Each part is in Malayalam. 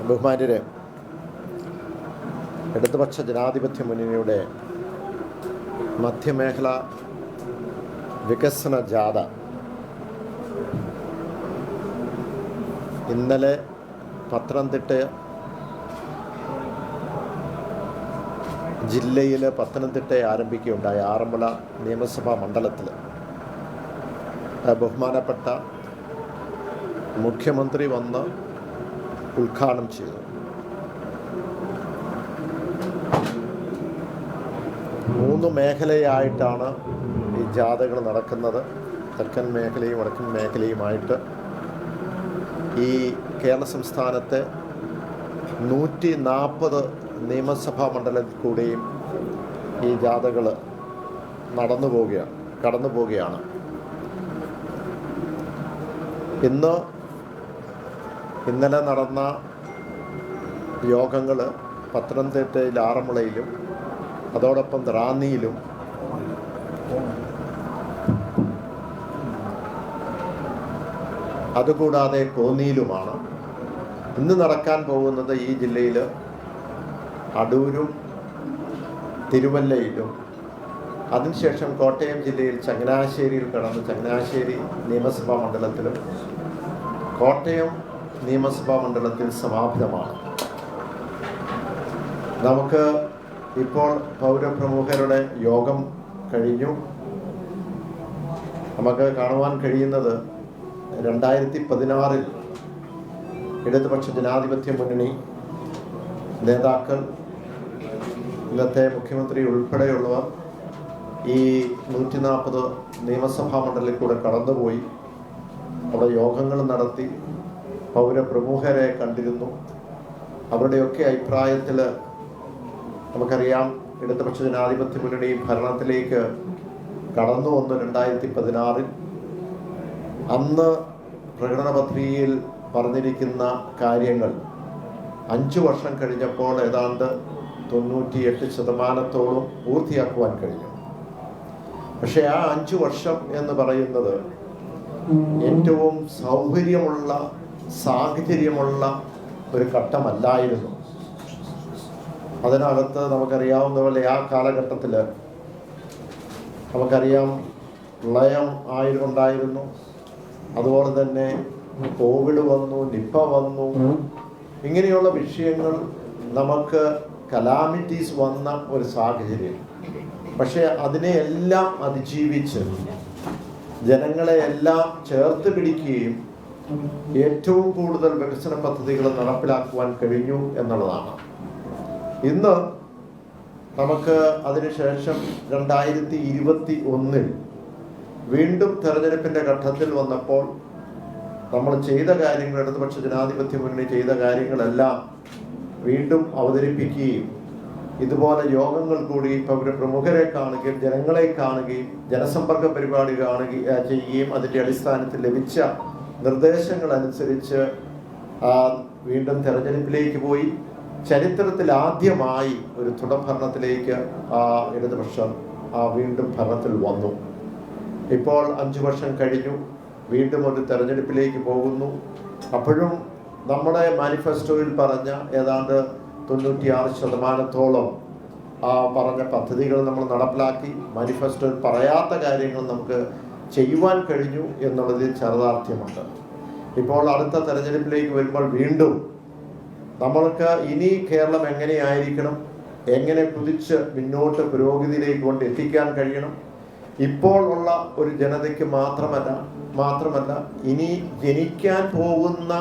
ബഹുമാന്യരെ, ഇടതുപക്ഷ ജനാധിപത്യ മുന്നണിയുടെ മധ്യമേഖല വികസന ജാഥ ഇന്നലെ പത്തനംതിട്ട ജില്ലയിൽ ആരംഭിക്കുകയുണ്ടായ ആറന്മുള നിയമസഭാ മണ്ഡലത്തിൽ ബഹുമാനപ്പെട്ട മുഖ്യമന്ത്രി വന്ന് ഉദ്ഘാടനം ചെയ്തു. 3 മേഖലയായിട്ടാണ് ഈ ജാഥകൾ നടക്കുന്നത്. തെക്കൻ മേഖലയും വടക്കൻ മേഖലയുമായിട്ട് ഈ കേരള സംസ്ഥാനത്തെ 140 നിയമസഭാ മണ്ഡലത്തിൽ കൂടെയും ഈ ജാഥകൾ കടന്നു പോവുകയാണ്. ഇന്നലെ നടന്ന യോഗങ്ങൾ പത്തനംതിട്ടയിൽ ആറന്മുളയിലും അതോടൊപ്പം റാന്നിയിലും അതുകൂടാതെ കോന്നിയിലുമാണ്. ഇന്ന് നടക്കാൻ പോകുന്നത് ഈ ജില്ലയിൽ അടൂരും തിരുവല്ലയിലും, അതിനുശേഷം കോട്ടയം ജില്ലയിൽ ചങ്ങനാശ്ശേരിയിൽ കടന്ന് ചങ്ങനാശ്ശേരി നിയമസഭാ മണ്ഡലത്തിലും കോട്ടയം നിയമസഭാ മണ്ഡലത്തിൽ സമാപിതമാണ്. നമുക്ക് ഇപ്പോൾ പൗരപ്രമുഖരുടെ യോഗം കഴിഞ്ഞു. നമുക്ക് കാണുവാൻ കഴിയുന്നത് 2016 ഇടതുപക്ഷ ജനാധിപത്യ മുന്നണി നേതാക്കൾ, ഇന്നത്തെ മുഖ്യമന്ത്രി ഉൾപ്പെടെയുള്ളവർ ഈ 140 നിയമസഭാ മണ്ഡലത്തിൽ കൂടെ കടന്നുപോയി. അവിടെ യോഗങ്ങൾ നടത്തി, പൗരപ്രമുഖരെ കണ്ടിരുന്നു. അവരുടെയൊക്കെ അഭിപ്രായത്തിൽ നമുക്കറിയാം, ഇടതുപക്ഷ ജനാധിപത്യ മുന്നണി ഭരണത്തിലേക്ക് കടന്നു വന്നു 2016. അന്ന് പ്രകടന പത്രികയിൽ പറഞ്ഞിരിക്കുന്ന കാര്യങ്ങൾ 5 വർഷം കഴിഞ്ഞപ്പോൾ ഏതാണ്ട് 98% പൂർത്തിയാക്കുവാൻ കഴിഞ്ഞു. പക്ഷെ ആ 5 വർഷം എന്ന് പറയുന്നത് ഏറ്റവും സൗകര്യമുള്ള സാഹചര്യമുള്ള ഒരു ഘട്ടമല്ലായിരുന്നു. അതിനകത്ത് നമുക്കറിയാവുന്ന പോലെ ആ കാലഘട്ടത്തിൽ നമുക്കറിയാം പ്രളയം ഉണ്ടായിരുന്നു. അതുപോലെ തന്നെ കോവിഡ് വന്നു, നിപ്പ വന്നു. ഇങ്ങനെയുള്ള വിഷയങ്ങൾ നമുക്ക് കലാമിറ്റീസ് വന്ന ഒരു സാഹചര്യം. പക്ഷെ അതിനെയെല്ലാം അതിജീവിച്ച് ജനങ്ങളെ എല്ലാം ചേർത്ത് പിടിക്കുകയും ഏറ്റവും കൂടുതൽ വികസന പദ്ധതികൾ നടപ്പിലാക്കുവാൻ കഴിഞ്ഞു എന്നുള്ളതാണ്. ഇന്ന് നമുക്ക് അതിനുശേഷം 2021 വീണ്ടും തെരഞ്ഞെടുപ്പിൻ്റെ ഘട്ടത്തിൽ വന്നപ്പോൾ നമ്മൾ ചെയ്ത കാര്യങ്ങൾ, ഇടതുപക്ഷ ജനാധിപത്യ മുന്നണി ചെയ്ത കാര്യങ്ങളെല്ലാം വീണ്ടും അവതരിപ്പിക്കുകയും ഇതുപോലെ യോഗങ്ങൾ കൂടി പ്രമുഖരെ കാണുകയും ജനങ്ങളെ കാണുകയും ജനസമ്പർക്ക പരിപാടി ചെയ്യുകയും അതിൻ്റെ അടിസ്ഥാനത്തിൽ ലഭിച്ച നിർദ്ദേശങ്ങൾ അനുസരിച്ച് വീണ്ടും തെരഞ്ഞെടുപ്പിലേക്ക് പോയി. ചരിത്രത്തിൽ ആദ്യമായി ഒരു തുടർഭരണത്തിലേക്ക് ഇടതുപക്ഷം വീണ്ടും ഭരണത്തിൽ വന്നു. ഇപ്പോൾ 5 വർഷം കഴിഞ്ഞു, വീണ്ടും ഒരു തെരഞ്ഞെടുപ്പിലേക്ക് പോകുന്നു. അപ്പോഴും നമ്മുടെ മാനിഫെസ്റ്റോയിൽ പറഞ്ഞ ഏതാണ്ട് 96% പറഞ്ഞ പദ്ധതികൾ നമ്മൾ നടപ്പിലാക്കി. മാനിഫെസ്റ്റോയിൽ പറയാത്ത കാര്യങ്ങൾ നമുക്ക് ചെയ്യുവാൻ കഴിഞ്ഞു എന്നുള്ളതിൽ ചരിതാർത്ഥ്യമുണ്ട്. ഇപ്പോൾ അടുത്ത തെരഞ്ഞെടുപ്പിലേക്ക് വരുമ്പോൾ വീണ്ടും നമ്മൾക്ക് ഇനി കേരളം എങ്ങനെയായിരിക്കണം, എങ്ങനെ കുതിച്ച് മുന്നോട്ട് പുരോഗതിയിലേക്ക് കൊണ്ട് എത്തിക്കാൻ കഴിയണം, ഇപ്പോൾ ഉള്ള ഒരു ജനതയ്ക്ക് മാത്രമല്ല ഇനി ജനിക്കാൻ പോകുന്ന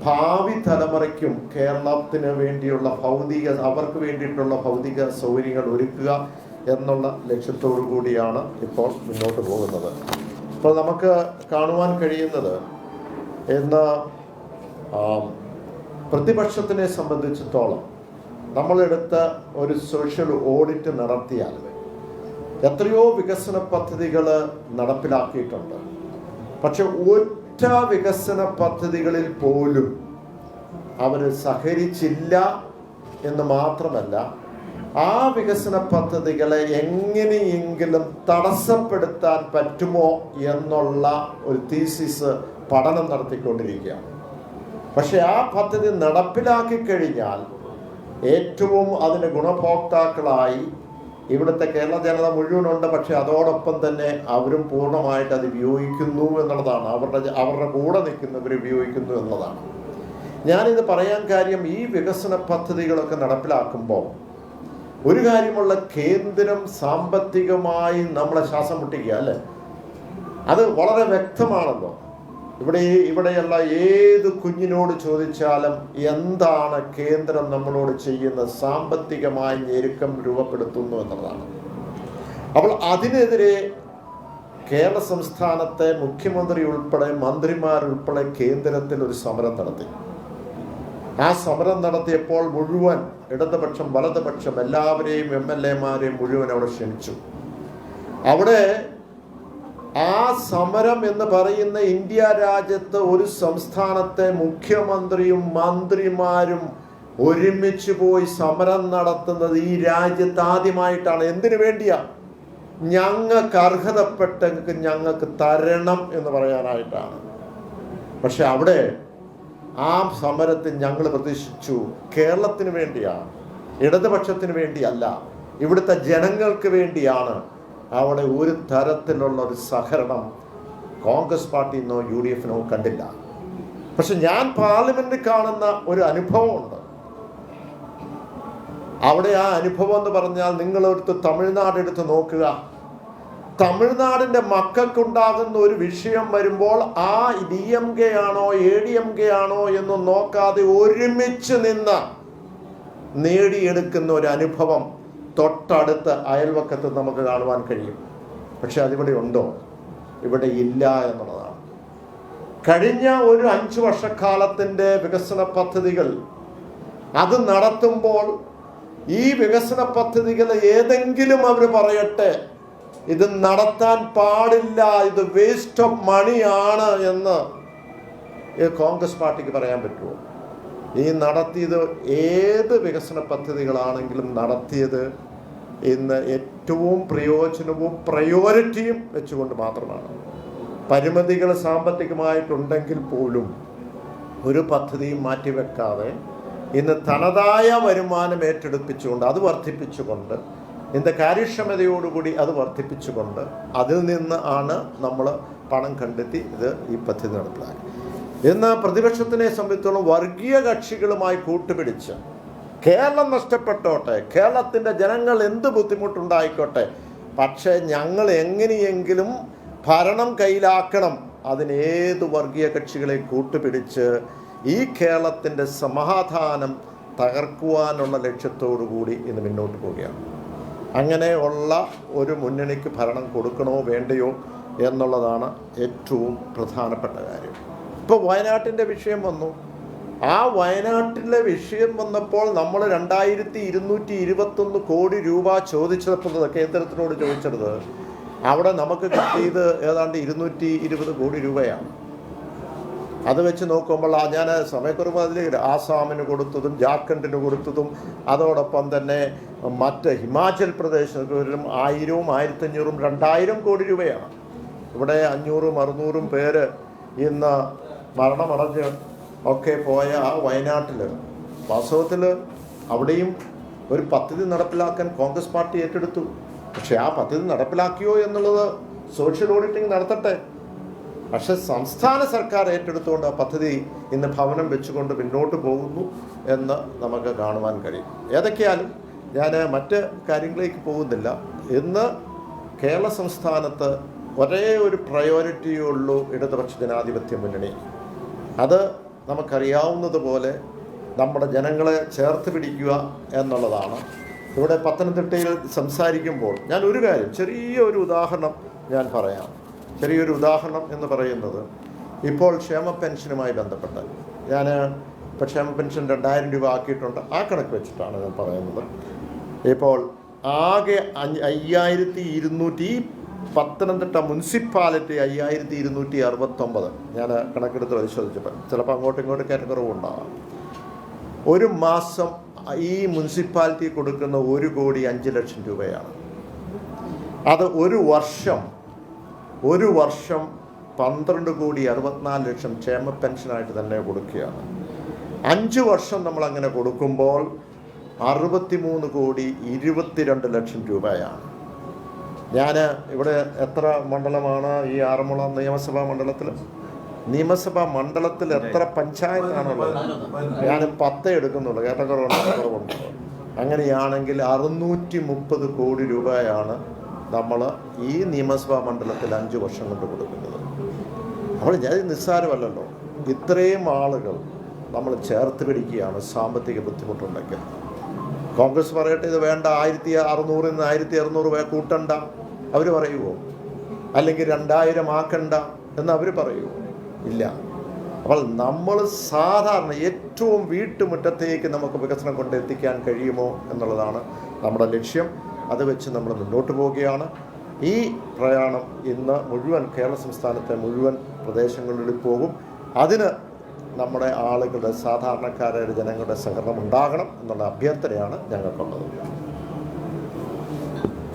ഭാവി തലമുറയ്ക്കും കേരളത്തിന് വേണ്ടിയുള്ള അവർക്ക് വേണ്ടിയിട്ടുള്ള ഭൗതിക സൗകര്യങ്ങൾ ഒരുക്കുക എന്നുള്ള ലക്ഷ്യത്തോടു കൂടിയാണ് ഇപ്പോൾ മുന്നോട്ട് പോകുന്നത്. ഇപ്പോൾ നമുക്ക് കാണുവാൻ കഴിയുന്നത് ഇന്ന് പ്രതിപക്ഷത്തിനെ സംബന്ധിച്ചിടത്തോളം നമ്മളെടുത്ത ഒരു സോഷ്യൽ ഓഡിറ്റ് നടത്തിയാൽ എത്രയോ വികസന പദ്ധതികൾ നടപ്പിലാക്കിയിട്ടുണ്ട്. പക്ഷെ ഒറ്റ വികസന പദ്ധതികളിൽ പോലും അവർ സഹകരിച്ചില്ല എന്ന് മാത്രമല്ല, ആ വികസന പദ്ധതികളെ എങ്ങനെയെങ്കിലും തടസ്സപ്പെടുത്താൻ പറ്റുമോ എന്നുള്ള ഒരു തീസിസ് പഠനം നടത്തിക്കൊണ്ടിരിക്കുകയാണ്. പക്ഷെ ആ പദ്ധതി നടപ്പിലാക്കി കഴിഞ്ഞാൽ ഏറ്റവും അതിന് ഗുണഭോക്താക്കളായി ഇവിടുത്തെ കേരള ജനത മുഴുവനുണ്ട്. പക്ഷെ അതോടൊപ്പം തന്നെ അവരും പൂർണ്ണമായിട്ട് അത് ഉപയോഗിക്കുന്നു എന്നുള്ളതാണ്. അവരുടെ കൂടെ നിൽക്കുന്നവർ ഉപയോഗിക്കുന്നു എന്നതാണ്. ഞാനിത് പറയാൻ കാര്യം, ഈ വികസന പദ്ധതികളൊക്കെ നടപ്പിലാക്കുമ്പോൾ ഒരു കാര്യമുള്ള, കേന്ദ്രം സാമ്പത്തികമായി നമ്മളെ ശ്വാസം മുട്ടിക്കുക അല്ലേ, അത് വളരെ വ്യക്തമാണല്ലോ. ഇവിടെയുള്ള ഏത് കുഞ്ഞിനോട് ചോദിച്ചാലും എന്താണ് കേന്ദ്രം നമ്മളോട് ചെയ്യുന്നത്, സാമ്പത്തികമായി ഞെരുക്കം രൂപപ്പെടുത്തുന്നു എന്നുള്ളതാണ്. അപ്പോൾ അതിനെതിരെ കേരള സംസ്ഥാനത്തെ മുഖ്യമന്ത്രി ഉൾപ്പെടെ മന്ത്രിമാരുൾപ്പെടെ കേന്ദ്രത്തിൽ ഒരു സമരം നടത്തി. ആ സമരം നടത്തിയപ്പോൾ മുഴുവൻ ഇടതുപക്ഷം വലതുപക്ഷം എല്ലാവരെയും MLA-മാരെയും മുഴുവൻ അവിടെ ക്ഷണിച്ചു. അവിടെ ആ സമരം എന്ന് പറയുന്ന ഇന്ത്യ രാജ്യത്ത് ഒരു സംസ്ഥാനത്തെ മുഖ്യമന്ത്രിയും മന്ത്രിമാരും ഒരുമിച്ച് പോയി സമരം നടത്തുന്നത് ഈ രാജ്യത്ത് ആദ്യമായിട്ടാണ്. എന്തിനു വേണ്ടിയാ? ഞങ്ങൾക്ക് അർഹതപ്പെട്ടെങ്കിൽ ഞങ്ങൾക്ക് തരണം എന്ന് പറയാനായിട്ടാണ്. പക്ഷെ അവിടെ ആ സമരത്തിൽ ഞങ്ങൾ പ്രതീക്ഷിച്ചു കേരളത്തിന് വേണ്ടിയാണ്, ഇടതുപക്ഷത്തിന് വേണ്ടിയല്ല, ഇവിടുത്തെ ജനങ്ങൾക്ക് വേണ്ടിയാണ്. അവിടെ ഒരു തരത്തിലുള്ള ഒരു സഹകരണം കോൺഗ്രസ് പാർട്ടിന്നോ UDF-നോ കണ്ടില്ല. പക്ഷെ ഞാൻ പാർലമെന്റിൽ കാണുന്ന ഒരു അനുഭവമുണ്ട്. അവിടെ ആ അനുഭവം എന്ന് പറഞ്ഞാൽ, നിങ്ങളെടുത്ത് തമിഴ്നാട് എടുത്ത് നോക്കുക. തമിഴ്നാടിൻ്റെ മക്കൾക്കുണ്ടാകുന്ന ഒരു വിഷയം വരുമ്പോൾ ആ DMK ആണോ ADMK ആണോ എന്ന് നോക്കാതെ ഒരുമിച്ച് നിന്ന് നേടിയെടുക്കുന്ന ഒരു അനുഭവം തൊട്ടടുത്ത അയൽവക്കത്ത് നമുക്ക് കാണുവാൻ കഴിയും. പക്ഷെ അതിവിടെ ഉണ്ടോ? ഇവിടെ ഇല്ല എന്നുള്ളതാണ്. കഴിഞ്ഞ ഒരു 5 വർഷക്കാലത്തിൻ്റെ വികസന പദ്ധതികൾ അത് നടത്തുമ്പോൾ ഈ വികസന പദ്ധതികൾ ഏതെങ്കിലും അവർ പറയട്ടെ ഇത് നടത്താൻ പാടില്ല, ഇത് വേസ്റ്റ് ഓഫ് മണിയാണ് എന്ന് കോൺഗ്രസ് പാർട്ടിക്ക് പറയാൻ പറ്റുമോ? ഈ നടത്തിയത് ഏത് വികസന പദ്ധതികളാണെങ്കിലും നടത്തിയത് ഇന്ന് ഏറ്റവും പ്രയോജനവും പ്രയോറിറ്റിയും വെച്ചുകൊണ്ട് മാത്രമാണ്. പരിമിതികൾ സാമ്പത്തികമായിട്ടുണ്ടെങ്കിൽ പോലും ഒരു പദ്ധതിയും മാറ്റിവെക്കാതെ ഇന്ന് തനതായ വരുമാനം ഏറ്റെടുപ്പിച്ചുകൊണ്ട് അത് വർദ്ധിപ്പിച്ചുകൊണ്ട് ഇന്ന് കാര്യക്ഷമതയോടുകൂടി അത് വർദ്ധിപ്പിച്ചുകൊണ്ട് അതിൽ നിന്ന് ആണ് നമ്മൾ പണം കണ്ടെത്തി ഈ പദ്ധതി നടപ്പിലാക്കി. എന്നാൽ പ്രതിപക്ഷത്തിനെ സംബന്ധിച്ചോളം വർഗീയ കക്ഷികളുമായി കൂട്ടുപിടിച്ച് കേരളം നഷ്ടപ്പെട്ടോട്ടെ, കേരളത്തിൻ്റെ ജനങ്ങൾ എന്ത് ബുദ്ധിമുട്ടുണ്ടായിക്കോട്ടെ, പക്ഷേ ഞങ്ങൾ എങ്ങനെയെങ്കിലും ഭരണം കയ്യിലാക്കണം, അതിനേത് വർഗീയ കക്ഷികളെ കൂട്ടുപിടിച്ച് ഈ കേരളത്തിൻ്റെ സമാധാനം തകർക്കുവാനുള്ള ലക്ഷ്യത്തോടു കൂടി ഇന്ന് മുന്നോട്ട് പോവുകയാണ്. അങ്ങനെയുള്ള ഒരു മുന്നണിക്ക് ഭരണം കൊടുക്കണോ വേണ്ടയോ എന്നുള്ളതാണ് ഏറ്റവും പ്രധാനപ്പെട്ട കാര്യം. ഇപ്പോൾ വയനാട്ടിൻ്റെ വിഷയം വന്നു. ആ വയനാട്ടിലെ വിഷയം വന്നപ്പോൾ നമ്മൾ 2221 കോടി രൂപ ചോദിച്ചപ്പോൾ കേന്ദ്രത്തിനോട് ചോദിച്ചത്, അവിടെ നമുക്ക് കിട്ടിയത് ഏതാണ്ട് 220 കോടി രൂപയാണ്. അത് വെച്ച് നോക്കുമ്പോൾ ഞാൻ സമയക്കുറവ് അതിൽ ആസാമിന് കൊടുത്തതും ജാർഖണ്ഡിന് കൊടുത്തതും അതോടൊപ്പം തന്നെ മറ്റ് ഹിമാചൽ പ്രദേശിലും 1000, 1500, 2000 കോടി രൂപയാണ്. ഇവിടെ 500, 600 പേര് ഇന്ന് മരണമടഞ്ഞ് ഒക്കെ പോയ ആ വയനാട്ടിൽ വാസ്തവത്തിൽ അവിടെയും ഒരു പദ്ധതി നടപ്പിലാക്കാൻ കോൺഗ്രസ് പാർട്ടി ഏറ്റെടുത്തു. പക്ഷെ ആ പദ്ധതി നടപ്പിലാക്കിയോ എന്നുള്ളത് സോഷ്യൽ ഓഡിറ്റിംഗ് നടത്തട്ടെ. പക്ഷെ സംസ്ഥാന സർക്കാർ ഏറ്റെടുത്തുകൊണ്ട് ആ പദ്ധതി ഇന്ന് ഭവനം വെച്ചുകൊണ്ട് മുന്നോട്ട് പോകുന്നു എന്ന് നമുക്ക് കാണുവാൻ കഴിയും. ഏതൊക്കെയാലും ഞാൻ മറ്റ് കാര്യങ്ങളിലേക്ക് പോകുന്നില്ല. ഇന്ന് കേരള സംസ്ഥാനത്ത് ഒരേ ഒരു പ്രയോറിറ്റിയുള്ളൂ ഇടതുപക്ഷ ജനാധിപത്യ മുന്നണി. അത് നമുക്കറിയാവുന്നതുപോലെ നമ്മുടെ ജനങ്ങളെ ചേർത്ത് പിടിക്കുക എന്നുള്ളതാണ്. ഇവിടെ പത്തനംതിട്ടയിൽ സംസാരിക്കുമ്പോൾ ഞാൻ ഒരു കാര്യം, ചെറിയൊരു ഉദാഹരണം ഞാൻ പറയാം. ചെറിയൊരു ഉദാഹരണം എന്ന് പറയുന്നത്, ഇപ്പോൾ ക്ഷേമ പെൻഷനുമായി ബന്ധപ്പെട്ട് ഇപ്പോൾ ക്ഷേമ പെൻഷൻ 2000 രൂപ ആക്കിയിട്ടുണ്ട്. ആ കണക്ക് വെച്ചിട്ടാണ് ഞാൻ പറയുന്നത്. ഇപ്പോൾ ആകെ 5200, ഈ പത്തനംതിട്ട മുനിസിപ്പാലിറ്റി 5269 ഞാൻ കണക്കെടുത്ത് പരിശോധിച്ചപ്പോൾ, ചിലപ്പോൾ അങ്ങോട്ടും ഇങ്ങോട്ടും കയറ്റക്കുറവുണ്ടാകാം. ഒരു മാസം ഈ മുനിസിപ്പാലിറ്റി കൊടുക്കുന്ന 1,05,00,000 രൂപയാണ്. അത് ഒരു വർഷം 12,64,00,000 ക്ഷേമ പെൻഷനായിട്ട് തന്നെ കൊടുക്കുകയാണ്. 5 വർഷം നമ്മളങ്ങനെ കൊടുക്കുമ്പോൾ 63,22,00,000 രൂപയാണ്. ഞാൻ ഇവിടെ എത്ര മണ്ഡലമാണ് ഈ ആറന്മുള നിയമസഭാ മണ്ഡലത്തിൽ എത്ര പഞ്ചായത്താണുള്ളത്? ഞാൻ 10 എടുക്കുന്നുള്ളൂ, കുറവുണ്ട്. അങ്ങനെയാണെങ്കിൽ 630 കോടി രൂപയാണ് നമ്മൾ ഈ നിയമസഭാ മണ്ഡലത്തിൽ 5 വർഷം കൊണ്ട് കൊടുക്കുന്നത്. അപ്പോൾ ഞാൻ നിസ്സാരമല്ലല്ലോ. ഇത്രയും ആളുകൾ നമ്മൾ ചേർത്ത് പിടിക്കുകയാണ് സാമ്പത്തിക ബുദ്ധിമുട്ടുണ്ടെങ്കിൽ. കോൺഗ്രസ് പറയട്ടെ ഇത് വേണ്ട, 1600 നിന്ന് 1600 കൂട്ടണ്ട, അവർ പറയുമോ? അല്ലെങ്കിൽ 2000 ആക്കണ്ട എന്ന് അവർ പറയുമോ? ഇല്ല. അപ്പോൾ നമ്മൾ സാധാരണ ഏറ്റവും വീട്ടുമുറ്റത്തേക്ക് നമുക്ക് വികസനം കൊണ്ടെത്തിക്കാൻ കഴിയുമോ എന്നുള്ളതാണ് നമ്മുടെ ലക്ഷ്യം. അത് വെച്ച് നമ്മൾ മുന്നോട്ട് പോവുകയാണ്. ഈ പ്രയാണം ഇന്ന് മുഴുവൻ കേരള സംസ്ഥാനത്തെ മുഴുവൻ പ്രദേശങ്ങളിൽ പോകും. അതിന് നമ്മുടെ ആളുകളുടെ, സാധാരണക്കാരായ ജനങ്ങളുടെ സഹകരണം ഉണ്ടാകണം എന്നുള്ള അഭ്യർത്ഥനയാണ് ഞങ്ങൾക്കുള്ളത്.